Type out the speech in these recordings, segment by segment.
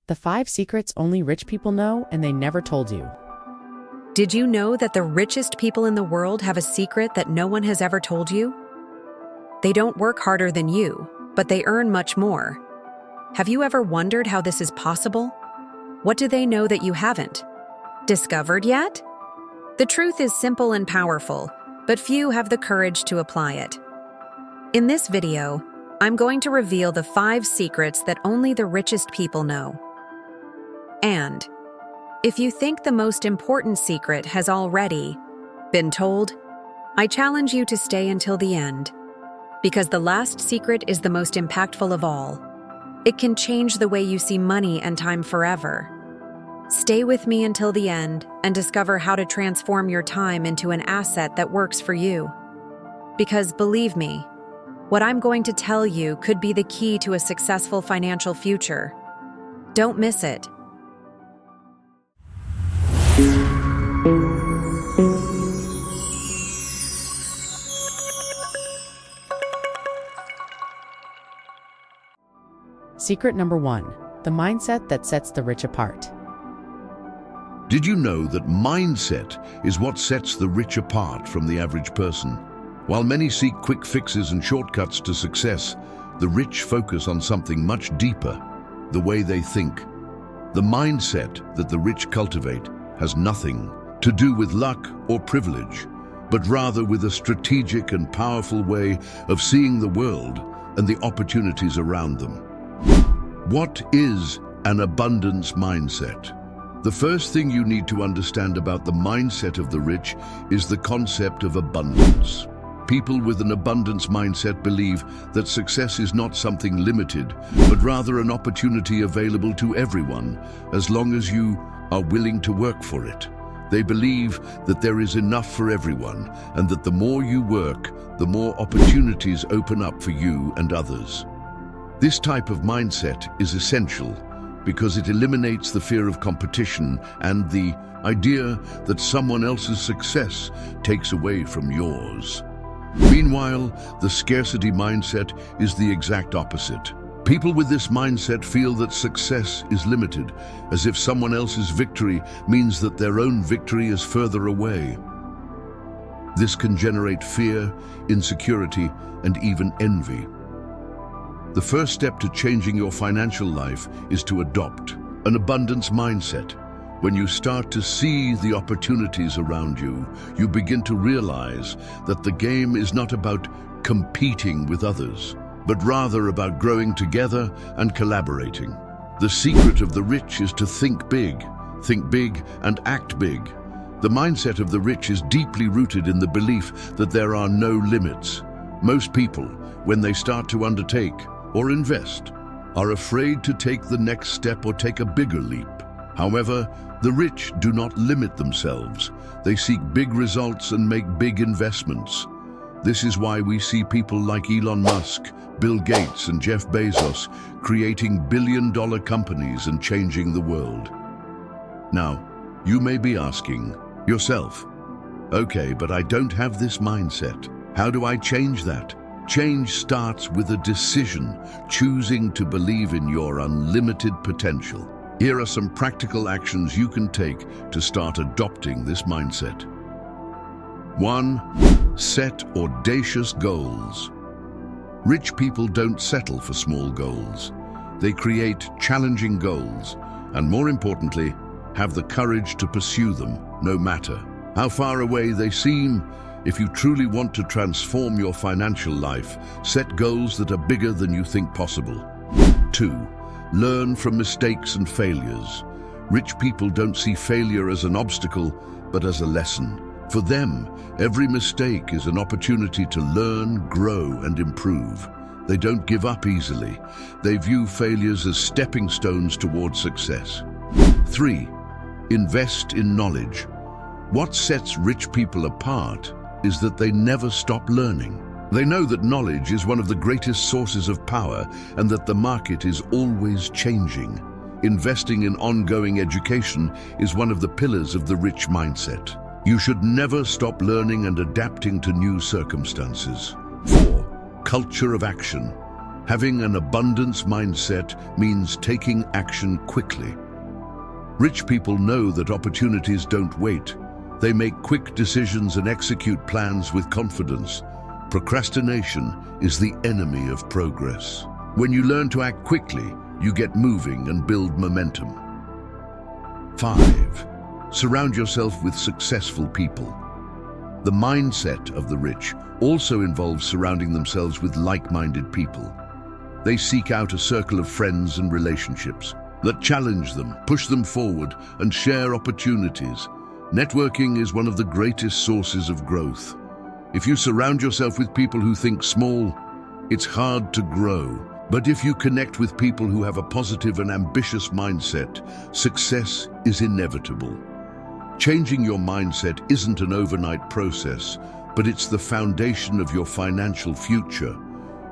The 5 secrets only rich people know and they never told you. Did you know that the richest people in the world have a secret that no one has ever told you? They don't work harder than you, but they earn much more. Have you ever wondered how this is possible? What do they know that you haven't? Discovered yet? The truth is simple and powerful, but few have the courage to apply it. In this video, I'm going to reveal the 5 secrets that only the richest people know. And if you think the most important secret has already been told, I challenge you to stay until the end, because the last secret is the most impactful of all. It can change the way you see money and time forever. Stay with me until the end and discover how to transform your time into an asset that works for you. Because believe me, what I'm going to tell you could be the key to a successful financial future. Don't miss it. Secret number 1, the mindset that sets the rich apart. Did you know that mindset is what sets the rich apart from the average person? While many seek quick fixes and shortcuts to success, the rich focus on something much deeper, the way they think. The mindset that the rich cultivate has nothing to do with luck or privilege, but rather with a strategic and powerful way of seeing the world and the opportunities around them. What is an abundance mindset? The first thing you need to understand about the mindset of the rich is the concept of abundance. People with an abundance mindset believe that success is not something limited, but rather an opportunity available to everyone, as long as you are willing to work for it. They believe that there is enough for everyone, and that the more you work, the more opportunities open up for you and others. This type of mindset is essential because it eliminates the fear of competition and the idea that someone else's success takes away from yours. Meanwhile, the scarcity mindset is the exact opposite. People with this mindset feel that success is limited, as if someone else's victory means that their own victory is further away. This can generate fear, insecurity, and even envy. The first step to changing your financial life is to adopt an abundance mindset. When you start to see the opportunities around you, you begin to realize that the game is not about competing with others, but rather about growing together and collaborating. The secret of the rich is to think big and act big. The mindset of the rich is deeply rooted in the belief that there are no limits. Most people, when they start to undertake or invest, are afraid to take the next step or take a bigger leap. However, the rich do not limit themselves. They seek big results and make big investments. This is why we see people like Elon Musk, Bill Gates, and Jeff Bezos creating billion-dollar companies and changing the world. Now, you may be asking yourself, okay, but I don't have this mindset. How do I change that? Change starts with a decision, choosing to believe in your unlimited potential. Here are some practical actions you can take to start adopting this mindset. 1. Set audacious goals. Rich people don't settle for small goals. They create challenging goals, and more importantly, have the courage to pursue them, no matter how far away they seem. If you truly want to transform your financial life, set goals that are bigger than you think possible. 2. Learn from mistakes and failures. Rich people don't see failure as an obstacle, but as a lesson. For them, every mistake is an opportunity to learn, grow, and improve. They don't give up easily. They view failures as stepping stones towards success. 3. Invest in knowledge. What sets rich people apart is that they never stop learning. They know that knowledge is one of the greatest sources of power and that the market is always changing. Investing in ongoing education is one of the pillars of the rich mindset. You should never stop learning and adapting to new circumstances. 4. Culture of action. Having an abundance mindset means taking action quickly. Rich people know that opportunities don't wait. They make quick decisions and execute plans with confidence. Procrastination is the enemy of progress. When you learn to act quickly, you get moving and build momentum. 5. Surround yourself with successful people. The mindset of the rich also involves surrounding themselves with like-minded people. They seek out a circle of friends and relationships that challenge them, push them forward, and share opportunities. Networking is one of the greatest sources of growth. If you surround yourself with people who think small, it's hard to grow. But if you connect with people who have a positive and ambitious mindset, success is inevitable. Changing your mindset isn't an overnight process, but it's the foundation of your financial future.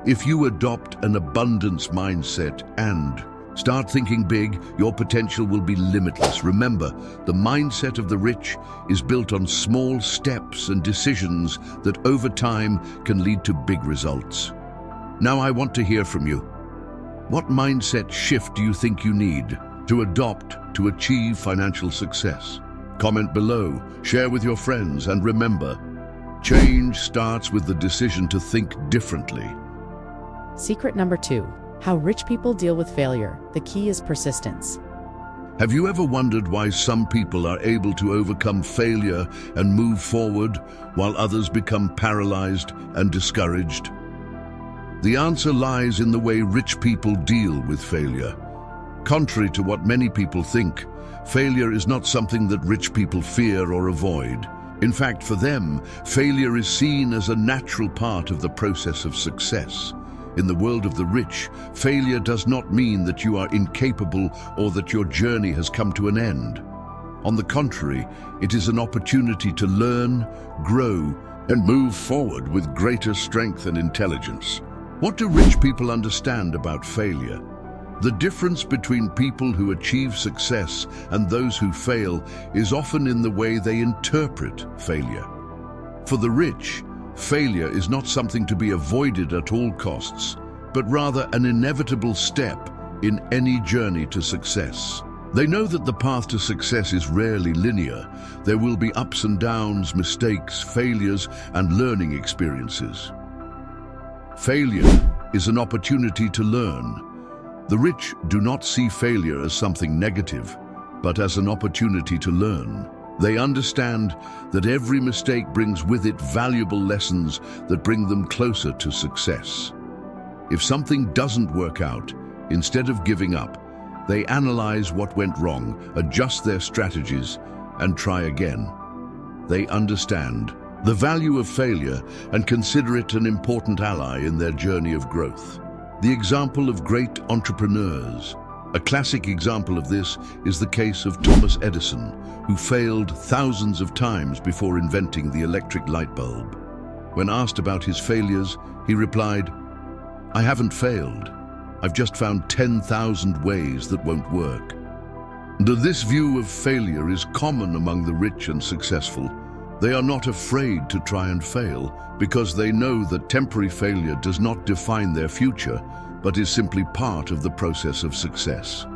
If you adopt an abundance mindset and start thinking big, your potential will be limitless. Remember, the mindset of the rich is built on small steps and decisions that over time can lead to big results. Now I want to hear from you. What mindset shift do you think you need to adopt to achieve financial success? Comment below, share with your friends, and remember, change starts with the decision to think differently. Secret number 2. How rich people deal with failure. The key is persistence. Have you ever wondered why some people are able to overcome failure and move forward while others become paralyzed and discouraged? The answer lies in the way rich people deal with failure. Contrary to what many people think, failure is not something that rich people fear or avoid. In fact, for them, failure is seen as a natural part of the process of success. In the world of the rich, failure does not mean that you are incapable or that your journey has come to an end. On the contrary, it is an opportunity to learn, grow, and move forward with greater strength and intelligence. What do rich people understand about failure? The difference between people who achieve success and those who fail is often in the way they interpret failure. For the rich, failure is not something to be avoided at all costs, but rather an inevitable step in any journey to success. They know that the path to success is rarely linear. There will be ups and downs, mistakes, failures, and learning experiences. Failure is an opportunity to learn. The rich do not see failure as something negative, but as an opportunity to learn. They understand that every mistake brings with it valuable lessons that bring them closer to success. If something doesn't work out, instead of giving up, they analyze what went wrong, adjust their strategies, and try again. They understand the value of failure and consider it an important ally in their journey of growth. The example of great entrepreneurs. A classic example of this is the case of Thomas Edison, who failed thousands of times before inventing the electric light bulb. When asked about his failures, he replied, "I haven't failed. I've just found 10,000 ways that won't work." And this view of failure is common among the rich and successful. They are not afraid to try and fail because they know that temporary failure does not define their future, but is simply part of the process of success.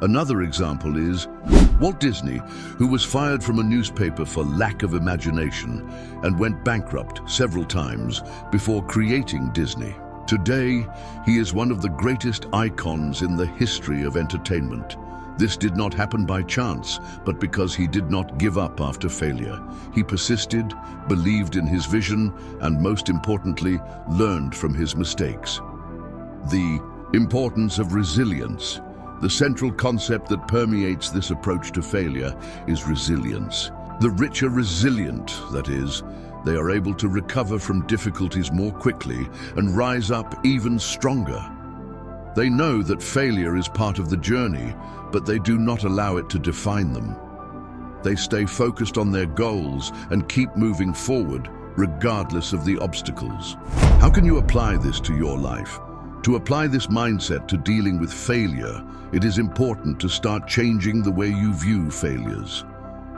Another example is Walt Disney, who was fired from a newspaper for lack of imagination and went bankrupt several times before creating Disney. Today, he is one of the greatest icons in the history of entertainment. This did not happen by chance, but because he did not give up after failure. He persisted, believed in his vision, and most importantly, learned from his mistakes. The importance of resilience. The central concept that permeates this approach to failure is resilience. The rich are resilient, that is, they are able to recover from difficulties more quickly and rise up even stronger. They know that failure is part of the journey, but they do not allow it to define them. They stay focused on their goals and keep moving forward, regardless of the obstacles. How can you apply this to your life? To apply this mindset to dealing with failure, it is important to start changing the way you view failures.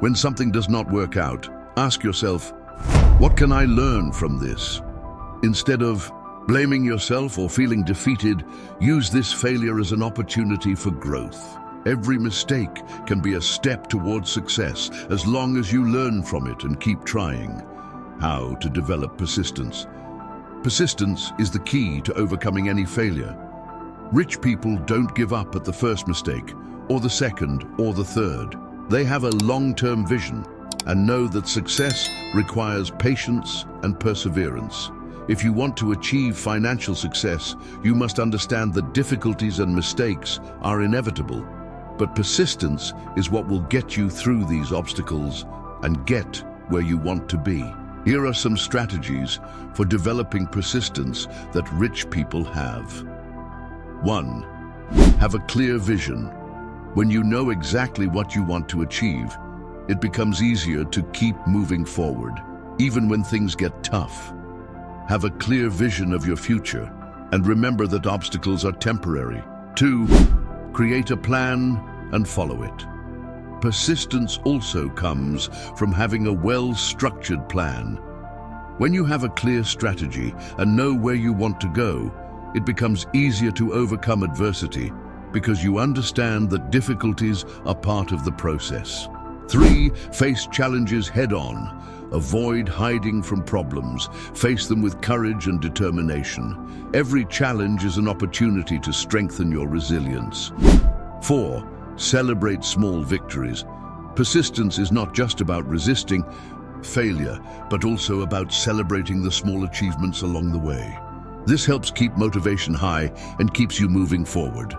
When something does not work out, ask yourself, what can I learn from this? Instead of, Blaming yourself or feeling defeated, use this failure as an opportunity for growth. Every mistake can be a step towards success as long as you learn from it and keep trying. How to develop persistence? Persistence is the key to overcoming any failure. Rich people don't give up at the first mistake, or the second, or the third. They have a long-term vision and know that success requires patience and perseverance. If you want to achieve financial success, you must understand that difficulties and mistakes are inevitable. But persistence is what will get you through these obstacles and get where you want to be. Here are some strategies for developing persistence that rich people have. 1. Have a clear vision. When you know exactly what you want to achieve, it becomes easier to keep moving forward, even when things get tough. Have a clear vision of your future, and remember that obstacles are temporary. 2. Create a plan and follow it. Persistence also comes from having a well-structured plan. When you have a clear strategy and know where you want to go, it becomes easier to overcome adversity because you understand that difficulties are part of the process. 3. Face challenges head-on. Avoid hiding from problems. Face them with courage and determination. Every challenge is an opportunity to strengthen your resilience. 4. Celebrate small victories. Persistence is not just about resisting failure, but also about celebrating the small achievements along the way. This helps keep motivation high and keeps you moving forward.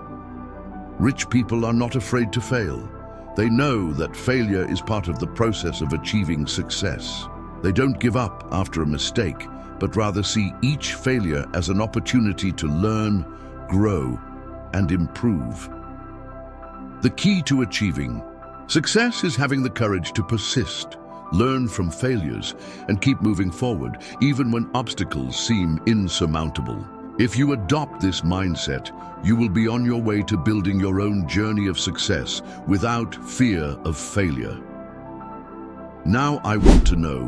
Rich people are not afraid to fail. They know that failure is part of the process of achieving success. They don't give up after a mistake, but rather see each failure as an opportunity to learn, grow, and improve. The key to achieving success is having the courage to persist, learn from failures, and keep moving forward, even when obstacles seem insurmountable. If you adopt this mindset, you will be on your way to building your own journey of success without fear of failure. Now I want to know,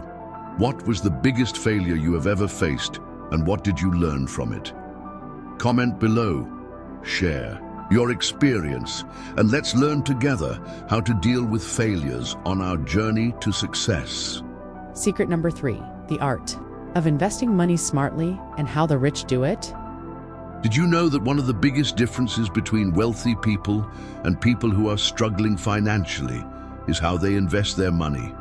what was the biggest failure you have ever faced, and what did you learn from it? Comment below, share your experience, and let's learn together how to deal with failures on our journey to success. Secret number 3, the art of investing money smartly and how the rich do it. Did you know that one of the biggest differences between wealthy people and people who are struggling financially is how they invest their money?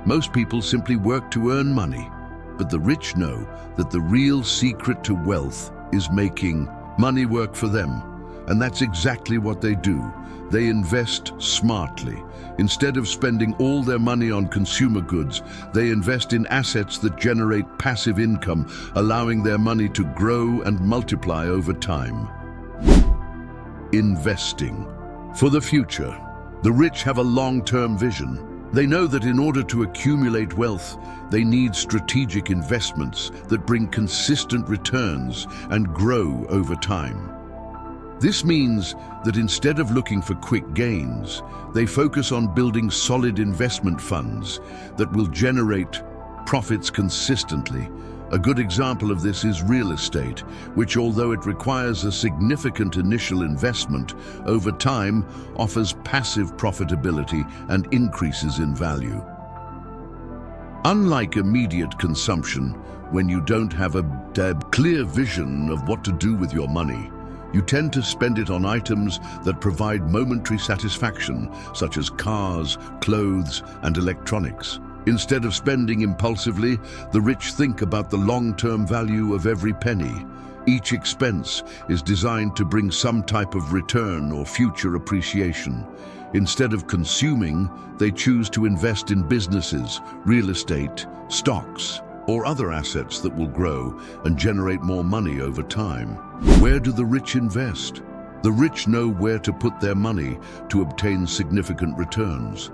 Most people simply work to earn money, but the rich know that the real secret to wealth is making money work for them. And that's exactly what they do. They invest smartly. Instead of spending all their money on consumer goods, they invest in assets that generate passive income, allowing their money to grow and multiply over time. Investing. For the future, the rich have a long-term vision. They know that in order to accumulate wealth, they need strategic investments that bring consistent returns and grow over time. This means that instead of looking for quick gains, they focus on building solid investment funds that will generate profits consistently. A good example of this is real estate, which, although it requires a significant initial investment, over time offers passive profitability and increases in value. Unlike immediate consumption, when you don't have a clear vision of what to do with your money, you tend to spend it on items that provide momentary satisfaction, such as cars, clothes, and electronics. Instead of spending impulsively, the rich think about the long-term value of every penny. Each expense is designed to bring some type of return or future appreciation. Instead of consuming, they choose to invest in businesses, real estate, stocks, or other assets that will grow and generate more money over time. Where do the rich invest? The rich know where to put their money to obtain significant returns.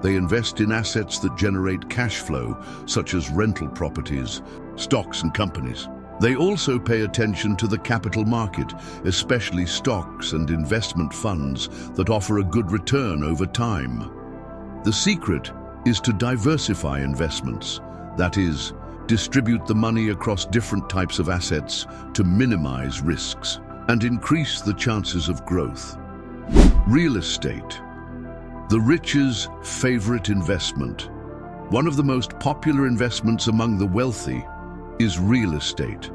They invest in assets that generate cash flow, such as rental properties, stocks, and companies. They also pay attention to the capital market, especially stocks and investment funds that offer a good return over time. The secret is to diversify investments. That is, distribute the money across different types of assets to minimize risks and increase the chances of growth. Real estate, the rich's favorite investment. One of the most popular investments among the wealthy is real estate.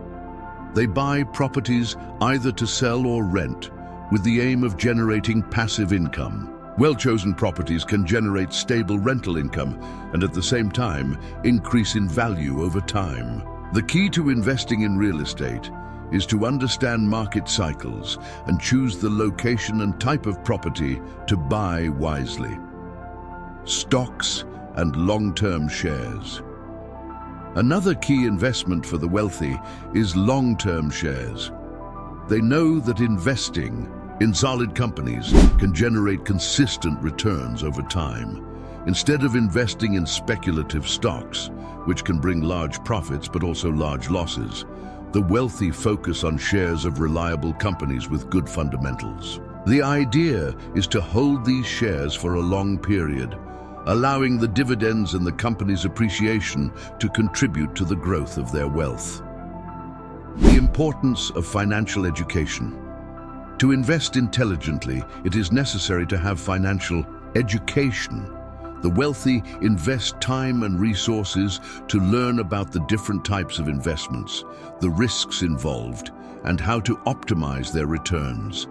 They buy properties either to sell or rent with the aim of generating passive income. Well-chosen properties can generate stable rental income and at the same time increase in value over time. The key to investing in real estate is to understand market cycles and choose the location and type of property to buy wisely. Stocks and long-term shares. Another key investment for the wealthy is long-term shares. They know that investing in solid companies can generate consistent returns over time. Instead of investing in speculative stocks, which can bring large profits but also large losses, the wealthy focus on shares of reliable companies with good fundamentals. The idea is to hold these shares for a long period, allowing the dividends and the company's appreciation to contribute to the growth of their wealth. The importance of financial education. To invest intelligently, it is necessary to have financial education. The wealthy invest time and resources to learn about the different types of investments, the risks involved, and how to optimize their returns.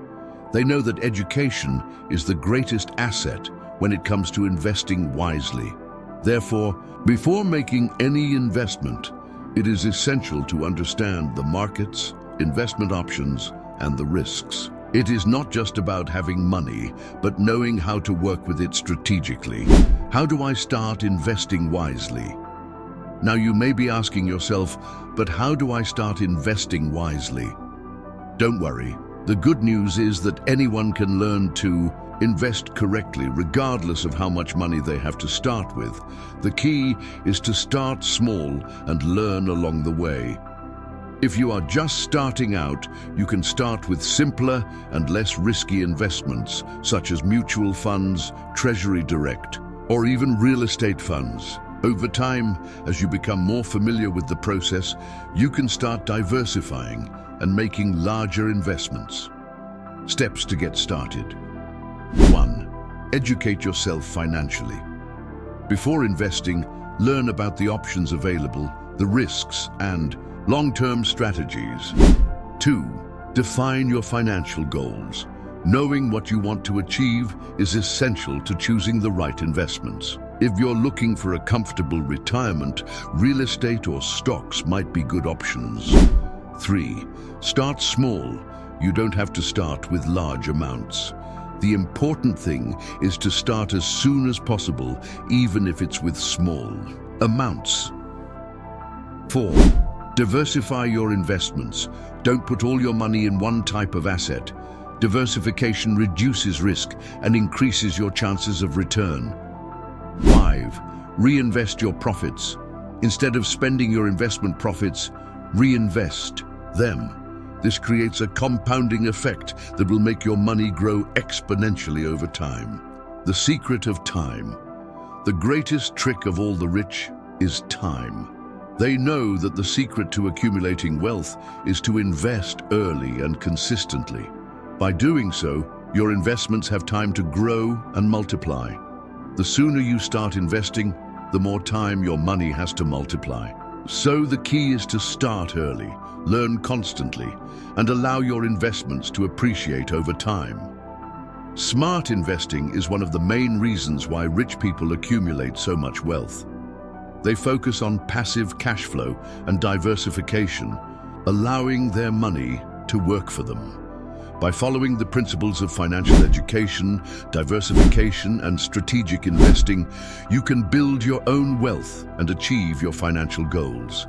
They know that education is the greatest asset when it comes to investing wisely. Therefore, before making any investment, it is essential to understand the markets, investment options, and the risks. It is not just about having money, but knowing how to work with it strategically. How do I start investing wisely? Now you may be asking yourself, but how do I start investing wisely? Don't worry. The good news is that anyone can learn to invest correctly regardless of how much money they have to start with. The key is to start small and learn along the way. If you are just starting out, you can start with simpler and less risky investments, such as mutual funds, treasury direct, or even real estate funds. Over time, as you become more familiar with the process, you can start diversifying and making larger investments. Steps to get started. 1. Educate yourself financially. Before investing, learn about the options available, the risks, and long-term strategies. 2. Define your financial goals. Knowing what you want to achieve is essential to choosing the right investments. If you're looking for a comfortable retirement, real estate or stocks might be good options. 3. Start small. You don't have to start with large amounts. The important thing is to start as soon as possible, even if it's with small amounts. 4. Diversify your investments. Don't put all your money in one type of asset. Diversification reduces risk and increases your chances of return. 5. Reinvest your profits. Instead of spending your investment profits, reinvest them. This creates a compounding effect that will make your money grow exponentially over time. The secret of time. The greatest trick of all the rich is time. They know that the secret to accumulating wealth is to invest early and consistently. By doing so, your investments have time to grow and multiply. The sooner you start investing, the more time your money has to multiply. So the key is to start early, learn constantly, and allow your investments to appreciate over time. Smart investing is one of the main reasons why rich people accumulate so much wealth. They focus on passive cash flow and diversification, allowing their money to work for them. By following the principles of financial education, diversification, and strategic investing, you can build your own wealth and achieve your financial goals.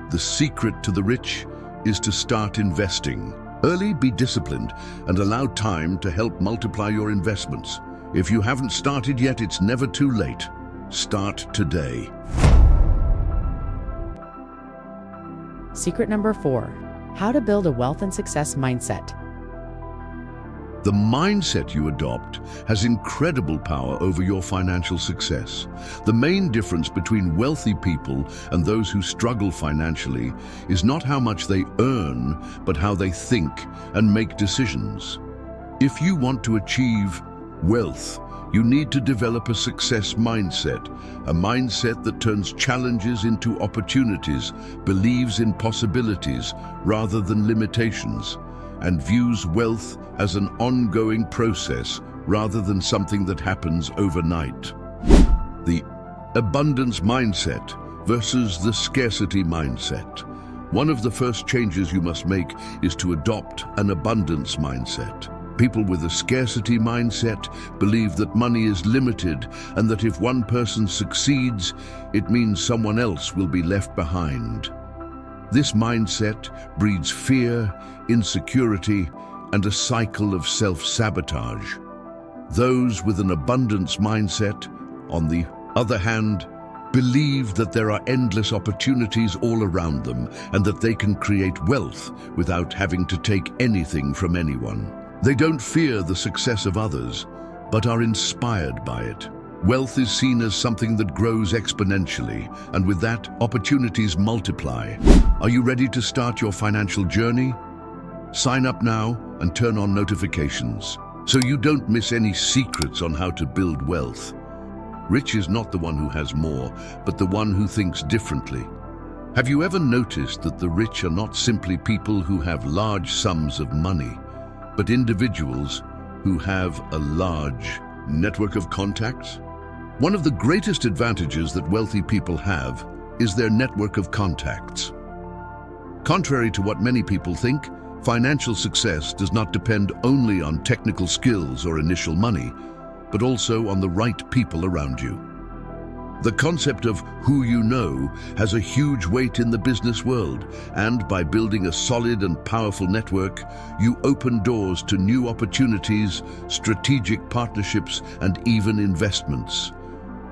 The secret to the rich is to start investing early, be disciplined, and allow time to help multiply your investments. If you haven't started yet, it's never too late. Start today. Secret number 4. How to build a wealth and success mindset. The mindset you adopt has incredible power over your financial success. The main difference between wealthy people and those who struggle financially is not how much they earn, but how they think and make decisions. If you want to achieve wealth, you need to develop a success mindset, a mindset that turns challenges into opportunities, believes in possibilities rather than limitations, and views wealth as an ongoing process rather than something that happens overnight. The abundance mindset versus the scarcity mindset. One of the first changes you must make is to adopt an abundance mindset. People with a scarcity mindset believe that money is limited and that if one person succeeds, it means someone else will be left behind. This mindset breeds fear, insecurity, and a cycle of self-sabotage. Those with an abundance mindset, on the other hand, believe that there are endless opportunities all around them and that they can create wealth without having to take anything from anyone. They don't fear the success of others, but are inspired by it. Wealth is seen as something that grows exponentially, and with that, opportunities multiply. Are you ready to start your financial journey? Sign up now and turn on notifications so you don't miss any secrets on how to build wealth. Rich is not the one who has more, but the one who thinks differently. Have you ever noticed that the rich are not simply people who have large sums of money, but individuals who have a large network of contacts? One of the greatest advantages that wealthy people have is their network of contacts. Contrary to what many people think, financial success does not depend only on technical skills or initial money, but also on the right people around you. The concept of who you know has a huge weight in the business world, and by building a solid and powerful network, you open doors to new opportunities, strategic partnerships, and even investments.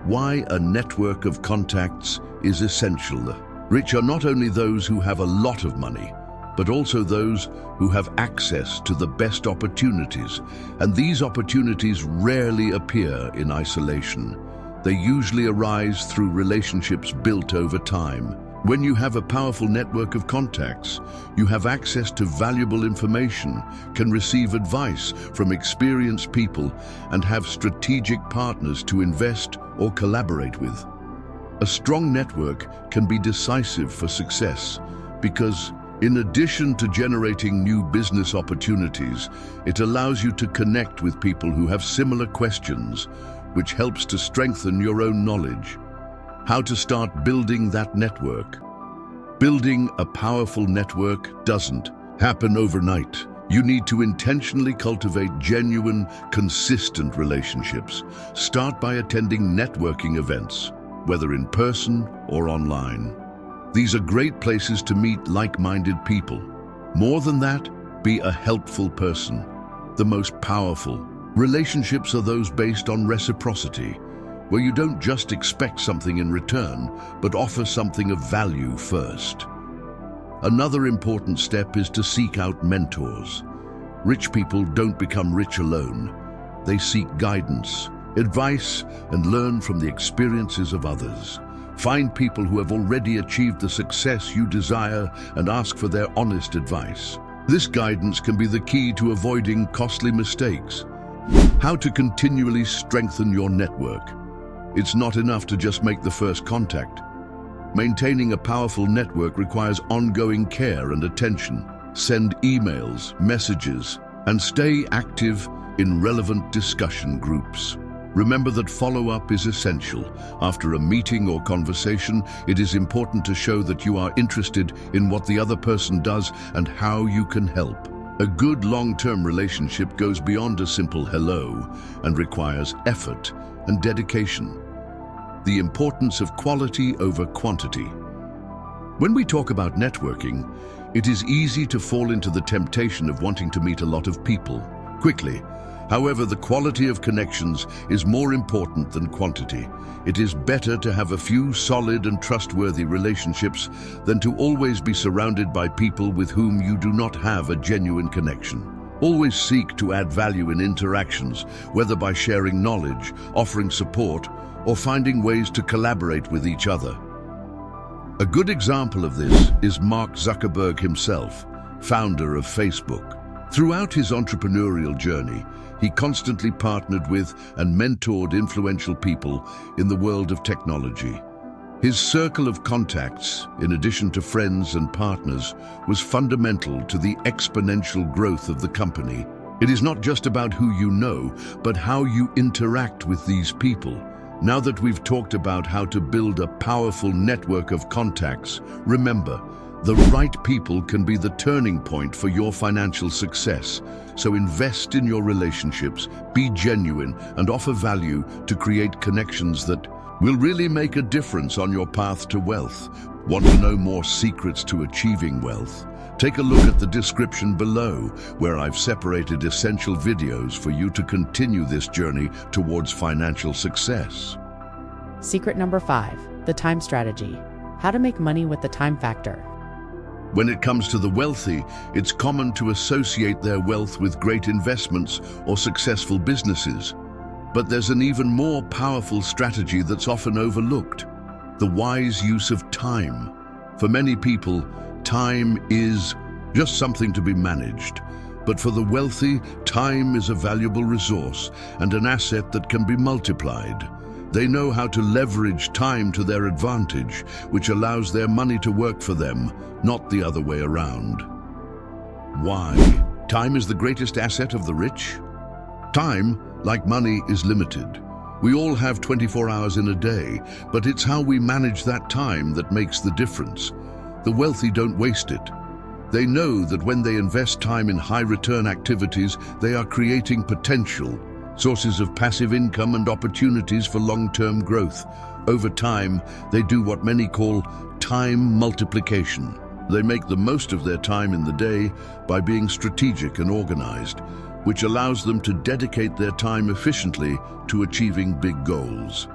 Why a network of contacts is essential. Rich are not only those who have a lot of money, but also those who have access to the best opportunities, and these opportunities rarely appear in isolation. They usually arise through relationships built over time. When you have a powerful network of contacts, you have access to valuable information, can receive advice from experienced people, and have strategic partners to invest or collaborate with. A strong network can be decisive for success because, in addition to generating new business opportunities, it allows you to connect with people who have similar questions, which helps to strengthen your own knowledge. How to start building that network? Building a powerful network doesn't happen overnight. You need to intentionally cultivate genuine, consistent relationships. Start by attending networking events, whether in person or online. These are great places to meet like-minded people. More than that, be a helpful person. The most powerful relationships are those based on reciprocity, where you don't just expect something in return, but offer something of value first. Another important step is to seek out mentors. Rich people don't become rich alone. They seek guidance, advice, and learn from the experiences of others. Find people who have already achieved the success you desire and ask for their honest advice. This guidance can be the key to avoiding costly mistakes. How to continually strengthen your network. It's not enough to just make the first contact. Maintaining a powerful network requires ongoing care and attention. Send emails, messages, and stay active in relevant discussion groups. Remember that follow-up is essential. After a meeting or conversation, it is important to show that you are interested in what the other person does and how you can help. A good long-term relationship goes beyond a simple hello and requires effort and dedication. The importance of quality over quantity. When we talk about networking, it is easy to fall into the temptation of wanting to meet a lot of people quickly. However, the quality of connections is more important than quantity. It is better to have a few solid and trustworthy relationships than to always be surrounded by people with whom you do not have a genuine connection. Always seek to add value in interactions, whether by sharing knowledge, offering support, or finding ways to collaborate with each other. A good example of this is Mark Zuckerberg himself, founder of Facebook. Throughout his entrepreneurial journey, he constantly partnered with and mentored influential people in the world of technology. His circle of contacts, in addition to friends and partners, was fundamental to the exponential growth of the company. It is not just about who you know, but how you interact with these people. Now that we've talked about how to build a powerful network of contacts, remember, the right people can be the turning point for your financial success. So invest in your relationships, be genuine, and offer value to create connections that will really make a difference on your path to wealth. Want to know more secrets to achieving wealth? Take a look at the description below, where I've separated essential videos for you to continue this journey towards financial success. Secret number 5, the time strategy. How to make money with the time factor. When it comes to the wealthy, it's common to associate their wealth with great investments or successful businesses. But there's an even more powerful strategy that's often overlooked: the wise use of time. For many people, time is just something to be managed. But for the wealthy, time is a valuable resource and an asset that can be multiplied. They know how to leverage time to their advantage, which allows their money to work for them, not the other way around. Why? Time is the greatest asset of the rich? Time, like money, is limited. We all have 24 hours in a day, but it's how we manage that time that makes the difference. The wealthy don't waste it. They know that when they invest time in high-return activities, they are creating potential, sources of passive income and opportunities for long-term growth. Over time, they do what many call time multiplication. They make the most of their time in the day by being strategic and organized, which allows them to dedicate their time efficiently to achieving big goals.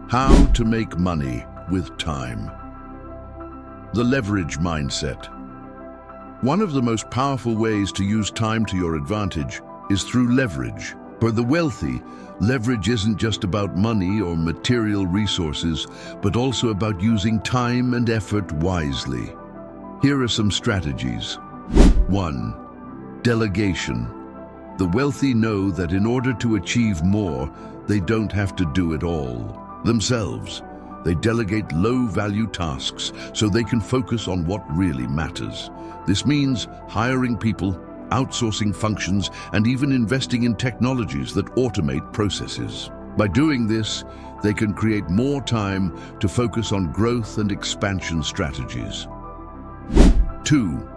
How to make money with time. The leverage mindset. One of the most powerful ways to use time to your advantage is through leverage. For the wealthy, leverage isn't just about money or material resources, but also about using time and effort wisely. Here are some strategies. 1. Delegation. The wealthy know that in order to achieve more, they don't have to do it all themselves. They delegate low-value tasks so they can focus on what really matters. This means hiring people, outsourcing functions, and even investing in technologies that automate processes. By doing this, they can create more time to focus on growth and expansion strategies. 2.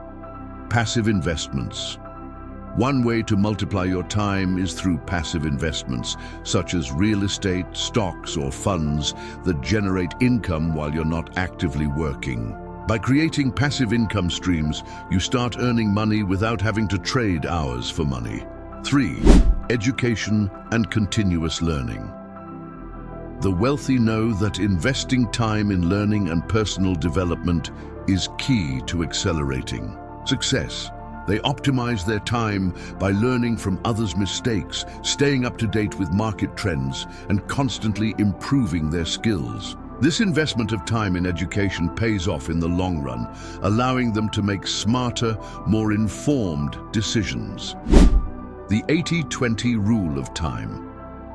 Passive investments. One way to multiply your time is through passive investments, such as real estate, stocks, or funds that generate income while you're not actively working. By creating passive income streams, you start earning money without having to trade hours for money. 3. Education and continuous learning. The wealthy know that investing time in learning and personal development is key to accelerating success. They optimize their time by learning from others' mistakes, staying up to date with market trends, and constantly improving their skills. This investment of time in education pays off in the long run, allowing them to make smarter, more informed decisions. The 80-20 rule of time.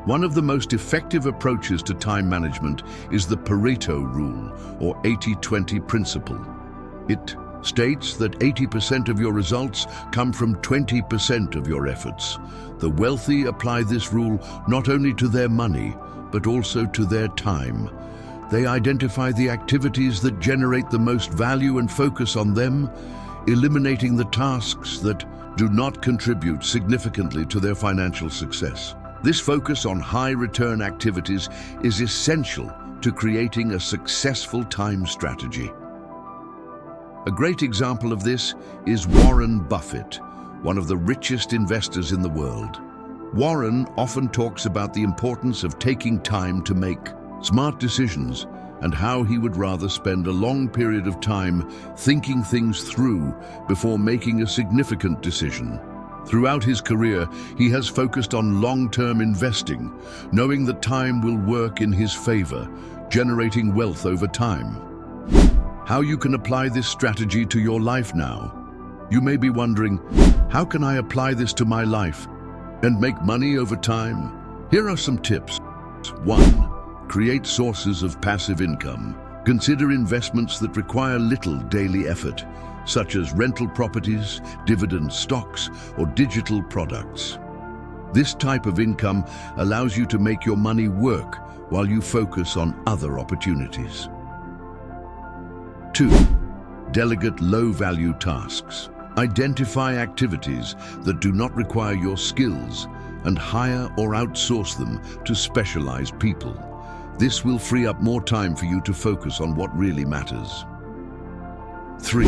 One of the most effective approaches to time management is the Pareto rule, or 80-20 principle. It states that 80% of your results come from 20% of your efforts. The wealthy apply this rule not only to their money, but also to their time. They identify the activities that generate the most value and focus on them, eliminating the tasks that do not contribute significantly to their financial success. This focus on high-return activities is essential to creating a successful time strategy. A great example of this is Warren Buffett, one of the richest investors in the world. Warren often talks about the importance of taking time to make smart decisions and how he would rather spend a long period of time thinking things through before making a significant decision. Throughout his career, he has focused on long-term investing, knowing that time will work in his favor, generating wealth over time. How you can apply this strategy to your life now? You may be wondering, how can I apply this to my life and make money over time? Here are some tips. 1. Create sources of passive income. Consider investments that require little daily effort, such as rental properties, dividend stocks, or digital products. This type of income allows you to make your money work while you focus on other opportunities. 2. Delegate low-value tasks. Identify activities that do not require your skills and hire or outsource them to specialized people. This will free up more time for you to focus on what really matters. 3.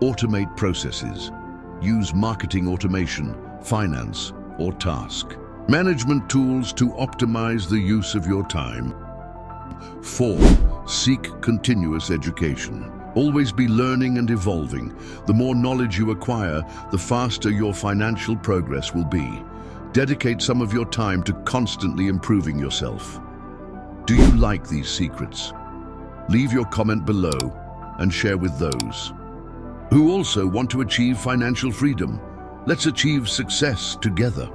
Automate processes. Use marketing automation, finance, or task management tools to optimize the use of your time. 4. Seek continuous education. Always be learning and evolving. The more knowledge you acquire, the faster your financial progress will be. Dedicate some of your time to constantly improving yourself. Do you like these secrets? Leave your comment below and share with those who also want to achieve financial freedom. Let's achieve success together.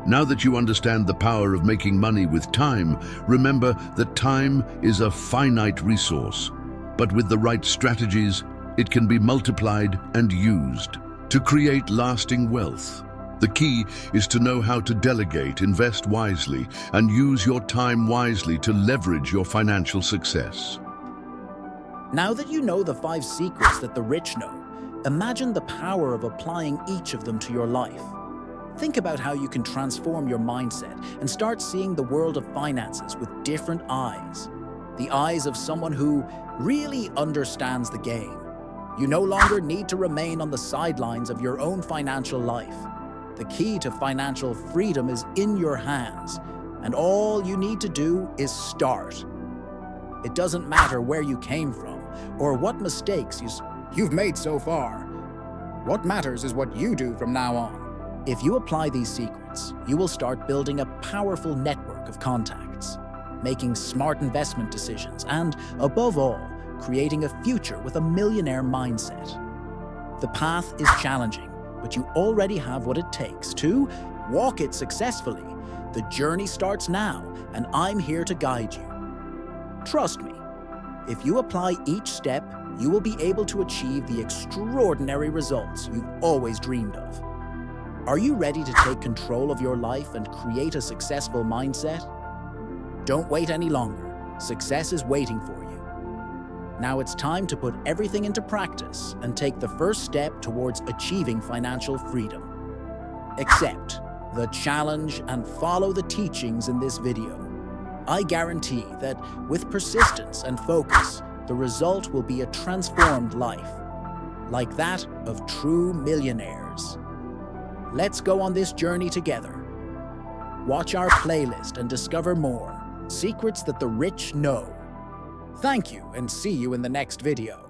Now that you understand the power of making money with time, remember that time is a finite resource, but with the right strategies, it can be multiplied and used to create lasting wealth. The key is to know how to delegate, invest wisely, and use your time wisely to leverage your financial success. Now that you know the 5 secrets that the rich know, imagine the power of applying each of them to your life. Think about how you can transform your mindset and start seeing the world of finances with different eyes. The eyes of someone who really understands the game. You no longer need to remain on the sidelines of your own financial life. The key to financial freedom is in your hands, and all you need to do is start. It doesn't matter where you came from or what mistakes you've made so far. What matters is what you do from now on. If you apply these secrets, you will start building a powerful network of contacts, making smart investment decisions, and, above all, creating a future with a millionaire mindset. The path is challenging, but you already have what it takes to walk it successfully. The journey starts now, and I'm here to guide you. Trust me, if you apply each step, you will be able to achieve the extraordinary results you've always dreamed of. Are you ready to take control of your life and create a successful mindset? Don't wait any longer. Success is waiting for you. Now it's time to put everything into practice and take the first step towards achieving financial freedom. Accept the challenge and follow the teachings in this video. I guarantee that with persistence and focus, the result will be a transformed life, like that of true millionaires. Let's go on this journey together. Watch our playlist and discover more secrets that the rich know. Thank you, and see you in the next video.